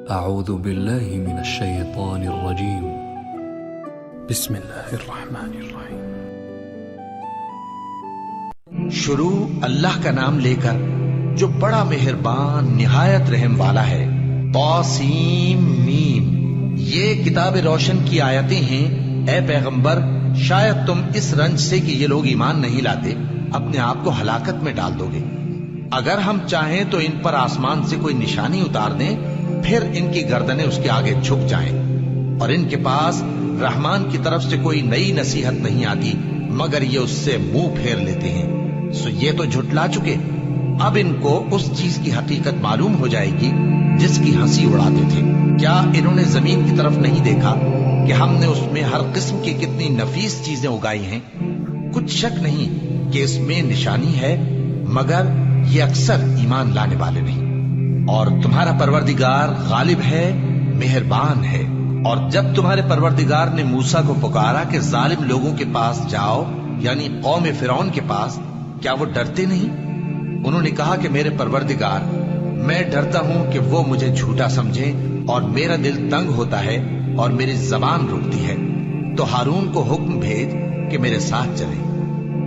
اعوذ باللہ من الشیطان الرجیم بسم اللہ الرحمن الرحیم۔ شروع اللہ کا نام لے کر جو بڑا مہربان نہایت رحم والا ہے۔ طاسیم میم، یہ کتاب روشن کی آیتیں ہیں۔ اے پیغمبر، شاید تم اس رنج سے کہ یہ لوگ ایمان نہیں لاتے اپنے آپ کو ہلاکت میں ڈال دو گے۔ اگر ہم چاہیں تو ان پر آسمان سے کوئی نشانی اتار دیں، پھر ان کی گردنیں اس کے آگے جھک جائیں، اور ان کے پاس رحمان کی طرف سے کوئی نئی نصیحت نہیں آتی مگر یہ اس سے منہ پھیر لیتے ہیں۔ سو یہ تو جھٹلا چکے، اب ان کو اس چیز کی حقیقت معلوم ہو جائے گی جس کی ہنسی اڑاتے تھے۔ کیا انہوں نے زمین کی طرف نہیں دیکھا کہ ہم نے اس میں ہر قسم کی کتنی نفیس چیزیں اگائی ہیں؟ کچھ شک نہیں کہ اس میں نشانی ہے، مگر یہ اکثر ایمان لانے والے نہیں۔ اور تمہارا پروردگار غالب ہے، مہربان ہے۔ اور جب تمہارے پروردگار نے موسیٰ کو پکارا کہ ظالم لوگوں کے پاس جاؤ، یعنی قوم فرعون کے پاس، کیا وہ ڈرتے نہیں؟ انہوں نے کہا کہ میرے پروردگار، میں ڈرتا ہوں کہ وہ مجھے جھوٹا سمجھیں، اور میرا دل تنگ ہوتا ہے اور میری زبان رکتی ہے۔ تو ہارون کو حکم بھیج کہ میرے ساتھ چلے۔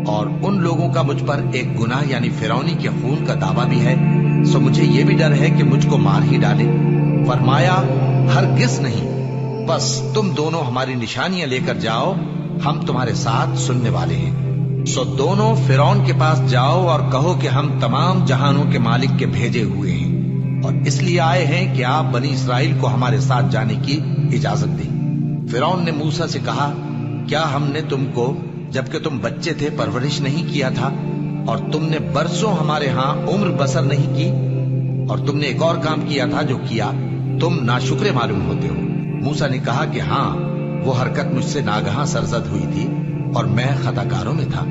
اور ان لوگوں کا مجھ پر ایک گناہ یعنی فرعونی کے خون کا دعویٰ بھی ہے، سو مجھے یہ بھی ڈر ہے کہ مجھ کو مار ہی ڈالے۔ فرمایا ہرگز نہیں، بس تم دونوں ہماری نشانیاں لے کر جاؤ، ہم تمہارے ساتھ سننے والے ہیں۔ سو دونوں فرعون کے پاس جاؤ اور کہو کہ ہم تمام جہانوں کے مالک کے بھیجے ہوئے ہیں، اور اس لیے آئے ہیں کہ آپ بنی اسرائیل کو ہمارے ساتھ جانے کی اجازت دیں۔ فرعون نے موسیٰ سے کہا، کیا ہم نے تم کو جبکہ تم بچے تھے پرورش نہیں کیا تھا، اور تم نے برسوں ہمارے ہاں عمر بسر نہیں کی؟ اور تم نے ایک اور کام کیا تھا جو کیا تم ناشکرے معلوم ہوتے ہو۔ موسیٰ نے کہا کہ ہاں، وہ حرکت مجھ سے ناگہاں سرزد ہوئی تھی اور میں خطا کاروں میں تھا۔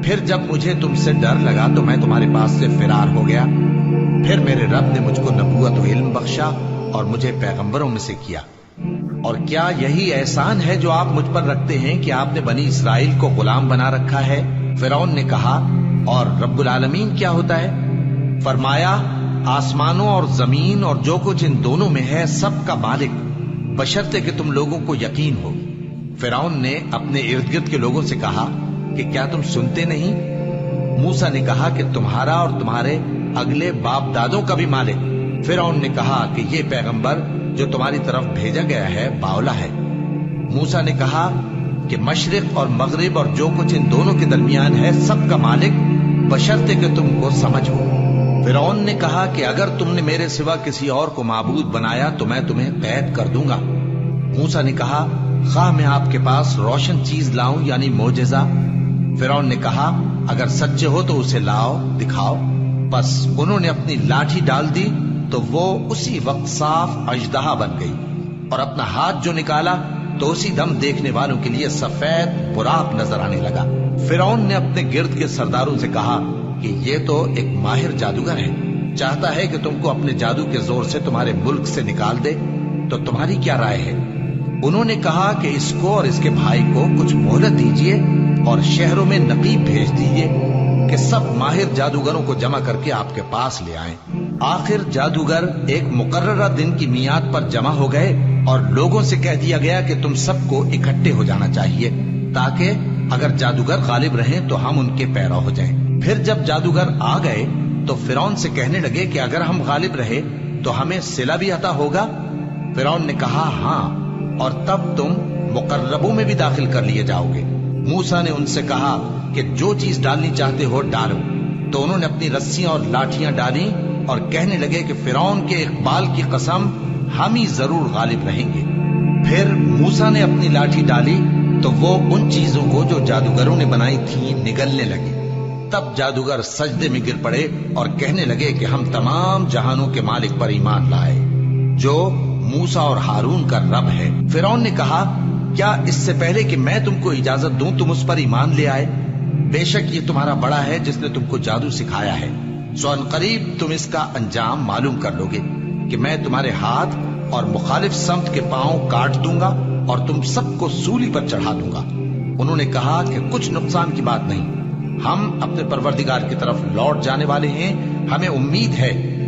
پھر جب مجھے تم سے ڈر لگا تو میں تمہارے پاس سے فرار ہو گیا۔ پھر میرے رب نے مجھ کو نبوت و علم بخشا اور مجھے پیغمبروں میں سے کیا۔ اور کیا یہی احسان ہے جو آپ مجھ پر رکھتے ہیں کہ آپ نے بنی اسرائیل کو غلام بنا رکھا ہے؟ فرعون نے کہا، اور رب العالمین کیا ہوتا ہے؟ فرمایا، آسمانوں اور زمین اور جو کچھ ان دونوں میں ہے سب کا مالک، بشرطے کہ تم لوگوں کو یقین ہو۔ فرعون نے اپنے ارد گرد کے لوگوں سے کہا کہ کیا تم سنتے نہیں؟ موسیٰ نے کہا کہ تمہارا اور تمہارے اگلے باپ دادوں کا بھی مالک۔ فرعون نے کہا کہ یہ پیغمبر جو تمہاری طرف بھیجا گیا ہے باولا ہے۔ موسیٰ نے کہا کہ مشرق اور مغرب اور جو کچھ ان دونوں کے درمیان ہے سب کا مالک، بشرطے کہ تم کو سمجھ ہو۔ فرعون نے کہا کہ اگر تم نے میرے سوا کسی اور کو معبود بنایا تو میں تمہیں قید کر دوں گا۔ موسیٰ نے کہا، خواہ میں آپ کے پاس روشن چیز لاؤں یعنی معجزہ؟ فرعون نے کہا، اگر سچے ہو تو اسے لاؤ، دکھاؤ۔ بس انہوں نے اپنی لاٹھی ڈال دی تو وہ اسی وقت صاف اژدہا بن گئی، اور اپنا ہاتھ جو نکالا تو اسی دم دیکھنے والوں کے لیے سفید براق نظر آنے لگا۔ فرعون نے اپنے گرد کے سرداروں سے کہا کہ یہ تو ایک ماہر جادوگر ہے، چاہتا ہے کہ تم کو اپنے جادو کے زور سے تمہارے ملک سے نکال دے، تو تمہاری کیا رائے ہے؟ انہوں نے کہا کہ اس کو اور اس کے بھائی کو کچھ مہلت دیجیے اور شہروں میں نقیب بھیج دیجیے کہ سب ماہر جادوگروں کو جمع کر کے آپ کے پاس لے آئیں۔ آخر جادوگر ایک مقررہ دن کی میعاد پر جمع ہو گئے اور لوگوں سے کہہ دیا گیا کہ تم سب کو اکٹھے ہو جانا چاہیے تاکہ اگر جادوگر غالب رہیں تو ہم ان کے پیرو ہو جائیں۔ پھر جب جادوگر آ گئے تو فرعون سے کہنے لگے کہ اگر ہم غالب رہے تو ہمیں صلہ بھی عطا ہوگا؟ فرعون نے کہا ہاں، اور تب تم مقربوں میں بھی داخل کر لیے جاؤ گے۔ موسیٰ نے ان سے کہا کہ جو چیز ڈالنی چاہتے ہو ڈالو۔ تو انہوں نے اپنی رسیاں اور لاٹھیاں ڈالیں اور کہنے لگے کہ فرعون کے اقبال کی قسم، ہم ہی ضرور غالب رہیں گے۔ پھر موسیٰ نے اپنی لاٹھی ڈالی تو وہ ان چیزوں کو جو جادوگروں نے بنائی تھیں نگلنے لگی۔ تب جادوگر سجدے میں گر پڑے اور کہنے لگے کہ ہم تمام جہانوں کے مالک پر ایمان لائے جو موسیٰ اور ہارون کا رب ہے۔ فرعون نے کہا، کیا اس سے پہلے کہ میں تم کو اجازت دوں تم اس پر ایمان لے آئے؟ بے شک یہ تمہارا بڑا ہے جس نے تم کو جادو سکھایا ہے، سو ان قریب تم اس کا انجام معلوم کر لو گے کہ میں تمہارے ہاتھ اور مخالف سمت کے پاؤں کاٹ دوں گا اور تم سب کو سولی پر چڑھا دوں گا۔ انہوں نے کہا کہ کچھ نقصان کی بات نہیں، ہم اپنے پروردگار کی طرف لوٹ جانے والے ہیں، ہمیں امید ہے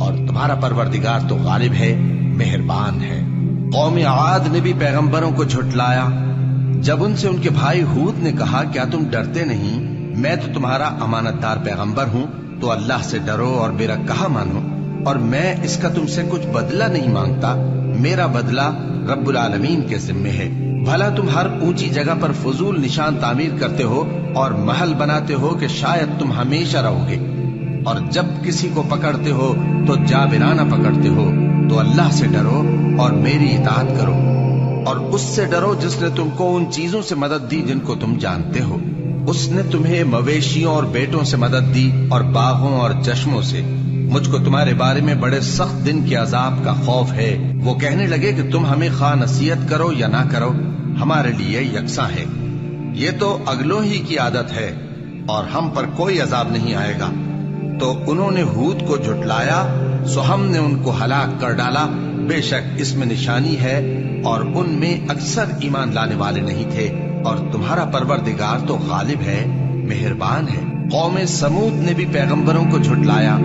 اور تمہارا پروردگار تو غالب ہے، مہربان ہے۔ قوم عاد نے بھی پیغمبروں کو جھٹلایا جب ان سے ان کے بھائی ہود نے کہا کیا تم ڈرتے نہیں؟ میں تو تمہارا امانت دار پیغمبر ہوں، تو اللہ سے ڈرو اور میرا کہا مانو، اور میں اس کا تم سے کچھ بدلہ نہیں مانگتا، میرا بدلہ رب العالمین کے ذمے ہے۔ بھلا تم ہر اونچی جگہ پر فضول نشان تعمیر کرتے ہو اور محل بناتے ہو کہ شاید تم ہمیشہ رہو گے، اور جب کسی کو پکڑتے ہو تو جابرانہ پکڑتے ہو، تو اللہ سے ڈرو اور میری اطاعت کرو، اور اس سے ڈرو جس نے تم کو ان چیزوں سے مدد دی جن کو تم جانتے ہو۔ اس نے تمہیں مویشیوں اور بیٹوں سے مدد دی اور باغوں اور چشموں سے۔ مجھ کو تمہارے بارے میں بڑے سخت دن کے عذاب کا خوف ہے۔ وہ کہنے لگے کہ تم ہمیں خواہ نصیحت کرو یا نہ کرو، ہمارے لیے یکساں ہے، یہ تو اگلوں ہی کی عادت ہے اور ہم پر کوئی عذاب نہیں آئے گا۔ تو انہوں نے ہود کو جھٹلایا، سو ہم نے ان کو ہلاک کر ڈالا۔ بے شک اس میں نشانی ہے اور ان میں اکثر ایمان لانے والے نہیں تھے، اور تمہارا پروردگار تو غالب ہے، مہربان ہے۔ قوم سمود نے بھی پیغمبروں کو جھٹلایا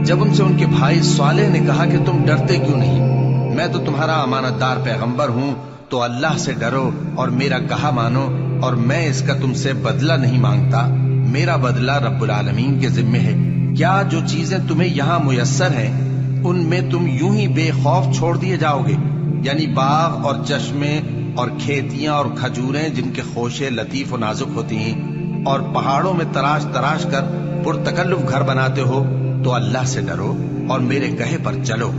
جب ان سے ان کے بھائی صالح نے کہا کہ تم ڈرتے کیوں نہیں؟ میں تو تمہارا امانت دار پیغمبر ہوں، تو اللہ سے ڈرو اور میرا کہا مانو، اور میں اس کا تم سے بدلہ نہیں مانگتا، میرا بدلہ رب العالمین کے ذمے ہے۔ کیا جو چیزیں تمہیں یہاں میسر ہیں ان میں تم یوں ہی بے خوف چھوڑ دیے جاؤ گے؟ یعنی باغ اور چشمے اور کھیتیاں اور کھجوریں جن کے خوشے لطیف و نازک ہوتی ہیں، اور پہاڑوں میں تراش تراش کر پرتکلف گھر بناتے ہو، تو اللہ سے ڈرو اور میرے کہے پر چلو،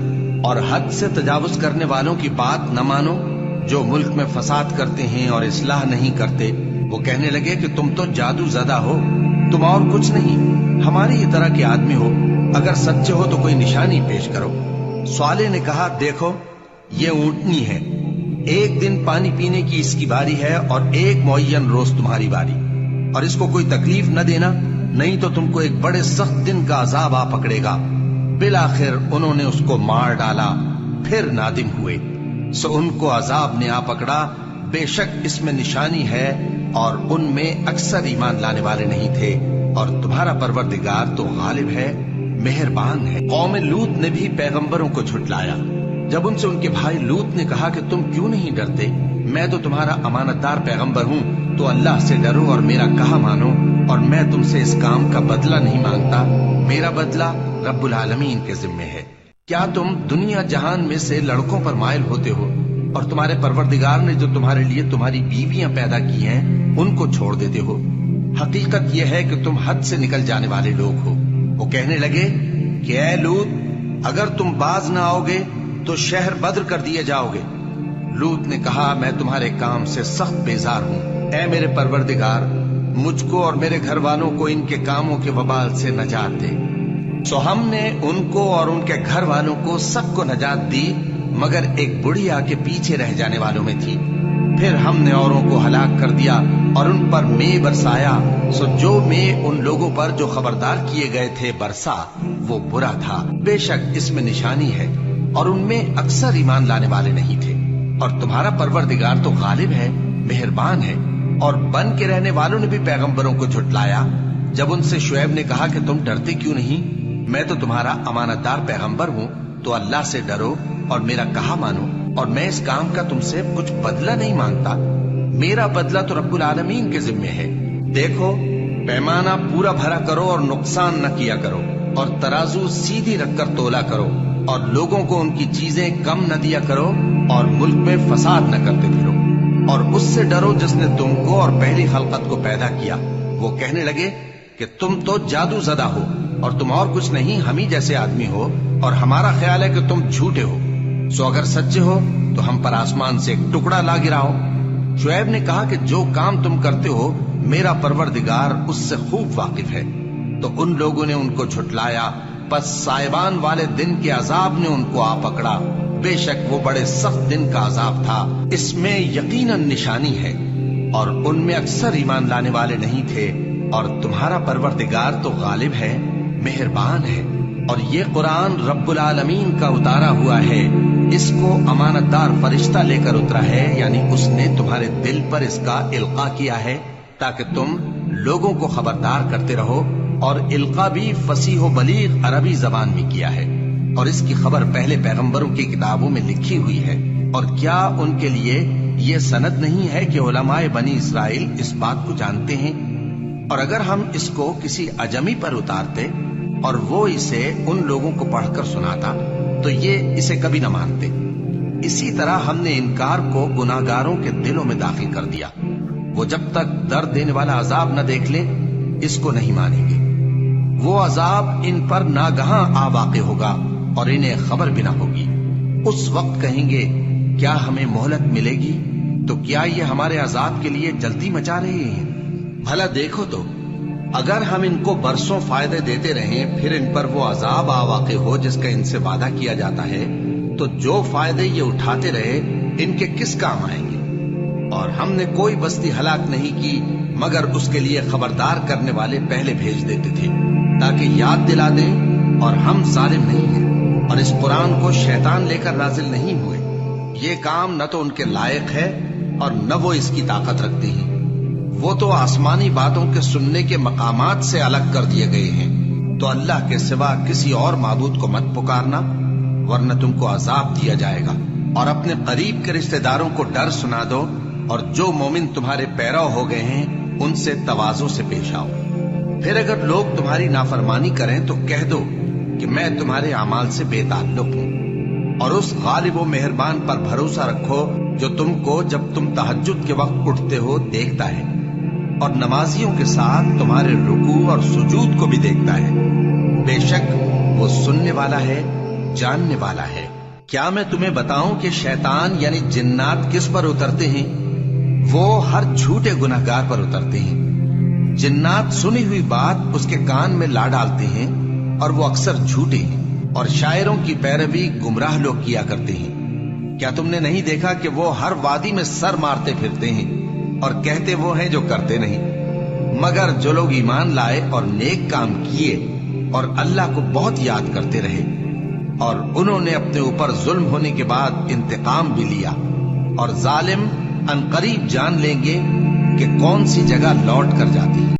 اور حد سے تجاوز کرنے والوں کی بات نہ مانو جو ملک میں فساد کرتے ہیں اور اصلاح نہیں کرتے۔ وہ کہنے لگے کہ تم تو جادو زدہ ہو، تم اور کچھ نہیں، ہماری ہی طرح کے آدمی ہو، اگر سچے ہو تو کوئی نشانی پیش کرو۔ صالح نے کہا دیکھو یہ اونٹنی ہے، ایک دن پانی پینے کی اس کی باری ہے اور ایک معین روز تمہاری باری، اور اس کو کوئی تکلیف نہ دینا، نہیں تو تم کو ایک بڑے سخت دن کا عذاب آ پکڑے گا۔ بالآخر انہوں نے اس کو مار ڈالا، پھر نادم ہوئے، سو ان کو عذاب نے آ پکڑا۔ بے شک اس میں نشانی ہے اور ان میں اکثر ایمان لانے والے نہیں تھے، اور تمہارا پروردگار تو غالب ہے، مہربان ہے۔ قوم لوط نے بھی پیغمبروں کو جھٹلایا جب ان سے ان کے بھائی لوط نے کہا کہ تم کیوں نہیں ڈرتے؟ میں تو تمہارا امانت دار پیغمبر ہوں، تو اللہ سے ڈرو اور میرا کہا مانو، اور میں تم سے اس کام کا بدلہ نہیں مانگتا، میرا بدلہ رب العالمین کے ذمے ہے۔ کیا تم دنیا جہان میں سے لڑکوں پر مائل ہوتے ہو، اور تمہارے پروردگار نے جو تمہارے لیے تمہاری بیویاں پیدا کی ہیں ان کو چھوڑ دیتے ہو؟ حقیقت یہ ہے کہ تم حد سے نکل جانے والے لوگ ہو۔ وہ کہنے لگے کہ اے لوط، اگر تم باز نہ آؤ گے تو شہر بدر کر دیے جاؤ گے۔ لوط نے کہا میں تمہارے کام سے سخت بیزار ہوں، اے میرے پروردگار، مجھ کو اور میرے گھر والوں کو ان کے کاموں کے وبال سے نجات دے۔ سو ہم نے ان کو اور ان کے گھر والوں کو سب کو نجات دی، مگر ایک بڑھیا کے پیچھے رہ جانے والوں میں تھی۔ پھر ہم نے اوروں کو ہلاک کر دیا اور ان پر مے برسایا، سو جو مے ان لوگوں پر جو خبردار کیے گئے تھے برسا، وہ برا تھا۔ بے شک اس میں نشانی ہے اور ان میں اکثر ایمان لانے والے نہیں تھے، اور تمہارا پروردگار تو غالب ہے، مہربان ہے۔ اور بن کے رہنے والوں نے بھی پیغمبروں کو جھٹلایا جب ان سے شعیب نے کہا کہ تم ڈرتے کیوں نہیں؟ میں تو تمہارا امانت دار پیغمبر ہوں، تو اللہ سے ڈرو اور میرا کہا مانو، اور میں اس کام کا تم سے کچھ بدلہ نہیں مانگتا، میرا بدلہ تو رب العالمین کے ذمے ہے۔ دیکھو پیمانہ پورا بھرا کرو اور نقصان نہ کیا کرو، اور ترازو سیدھی رکھ کر تولا کرو، اور لوگوں کو ان کی چیزیں کم نہ دیا کرو، اور ملک میں فساد نہ کرتے پھرو، اور اس سے ڈرو جس نے تم کو اور پہلی خلقت کو پیدا کیا۔ وہ کہنے لگے کہ تم تو جادو زدہ ہو، اور تم اور کچھ نہیں، ہم ہی جیسے آدمی ہو، اور ہمارا خیال ہے کہ تم جھوٹے ہو، سو اگر سچے ہو تو ہم پر آسمان سے ایک ٹکڑا لا گراؤ۔ شعیب نے کہا کہ جو کام تم کرتے ہو میرا پروردگار اس سے خوب واقف ہے۔ تو ان لوگوں نے ان کو جھٹلایا، پس سائبان والے دن کے عذاب نے ان کو آ پکڑا۔ بے شک وہ بڑے سخت دن کا عذاب تھا، اس میں یقیناً نشانی ہے، اور ان میں اکثر ایمان لانے والے نہیں تھے، اور تمہارا پروردگار تو غالب ہے، مہربان ہے۔ اور یہ قرآن رب العالمین کا اتارا ہوا ہے، اس کو امانت دار فرشتہ لے کر اترا ہے، یعنی اس نے تمہارے دل پر اس کا القاء کیا ہے تاکہ تم لوگوں کو خبردار کرتے رہو، اور القاء بھی فصیح و بلیغ عربی زبان میں کیا ہے۔ اور اس کی خبر پہلے پیغمبروں کی کتابوں میں لکھی ہوئی ہے، اور کیا ان کے لیے یہ سند نہیں ہے کہ علماء بنی اسرائیل اس بات کو جانتے ہیں؟ اور اگر ہم اس کو کسی اجمی پر اتارتے اور وہ اسے ان لوگوں کو پڑھ کر سناتا تو یہ اسے کبھی نہ مانتے۔ اسی طرح ہم نے انکار کو گناہگاروں کے دلوں میں داخل کر دیا، وہ جب تک درد دینے والا عذاب نہ دیکھ لیں اس کو نہیں مانیں گے۔ وہ عذاب ان پر ناگہاں آ واقع ہوگا اور انہیں خبر بھی نہ ہوگی۔ اس وقت کہیں گے کیا ہمیں مہلت ملے گی؟ تو کیا یہ ہمارے عذاب کے لیے جلدی مچا رہے ہیں؟ بھلا دیکھو تو اگر ہم ان کو برسوں فائدے دیتے رہیں پھر ان پر وہ عذاب آ واقع ہو جس کا ان سے وعدہ کیا جاتا ہے تو جو فائدے یہ اٹھاتے رہے ان کے کس کام آئیں گے؟ اور ہم نے کوئی بستی ہلاک نہیں کی مگر اس کے لیے خبردار کرنے والے پہلے بھیج دیتے تھے تاکہ یاد دلا دیں، اور ہم ظالم نہیں ہیں، اور اس قرآن کو شیطان لے کر نازل نہیں ہوئے۔ یہ کام نہ تو ان کے لائق ہے اور نہ وہ اس کی طاقت رکھتے ہیں۔ وہ تو آسمانی باتوں کے سننے کے مقامات سے الگ کر دیے گئے ہیں۔ تو اللہ کے سوا کسی اور معبود کو مت پکارنا ورنہ تم کو عذاب دیا جائے گا، اور اپنے قریب کے رشتہ داروں کو ڈر سنا دو، اور جو مومن تمہارے پیرو ہو گئے ہیں ان سے تواضع سے پیش آؤ۔ پھر اگر لوگ تمہاری نافرمانی کریں تو کہہ دو کہ میں تمہارے اعمال سے بے تعلق ہوں، اور اس غالب و مہربان پر بھروسہ رکھو جو تم کو جب تم تہجد کے وقت اٹھتے ہو دیکھتا ہے، اور نمازیوں کے ساتھ تمہارے رکوع اور سجود کو بھی دیکھتا ہے۔ بے شک وہ سننے والا ہے، جاننے والا ہے۔ کیا میں تمہیں بتاؤں کہ شیطان یعنی جنات کس پر اترتے ہیں؟ وہ ہر جھوٹے گناہگار پر اترتے ہیں۔ جنات سنی ہوئی بات اس کے کان میں لا ڈالتے ہیں اور وہ اکثر جھوٹے ہیں، اور شاعروں کی پیروی گمراہ لوگ کیا کرتے ہیں۔ کیا تم نے نہیں دیکھا کہ وہ ہر وادی میں سر مارتے پھرتے ہیں اور کہتے وہ ہیں جو کرتے نہیں؟ مگر جو لوگ ایمان لائے اور نیک کام کیے اور اللہ کو بہت یاد کرتے رہے، اور انہوں نے اپنے اوپر ظلم ہونے کے بعد انتقام بھی لیا، اور ظالم عنقریب جان لیں گے کہ کون سی جگہ لوٹ کر جاتی ہے۔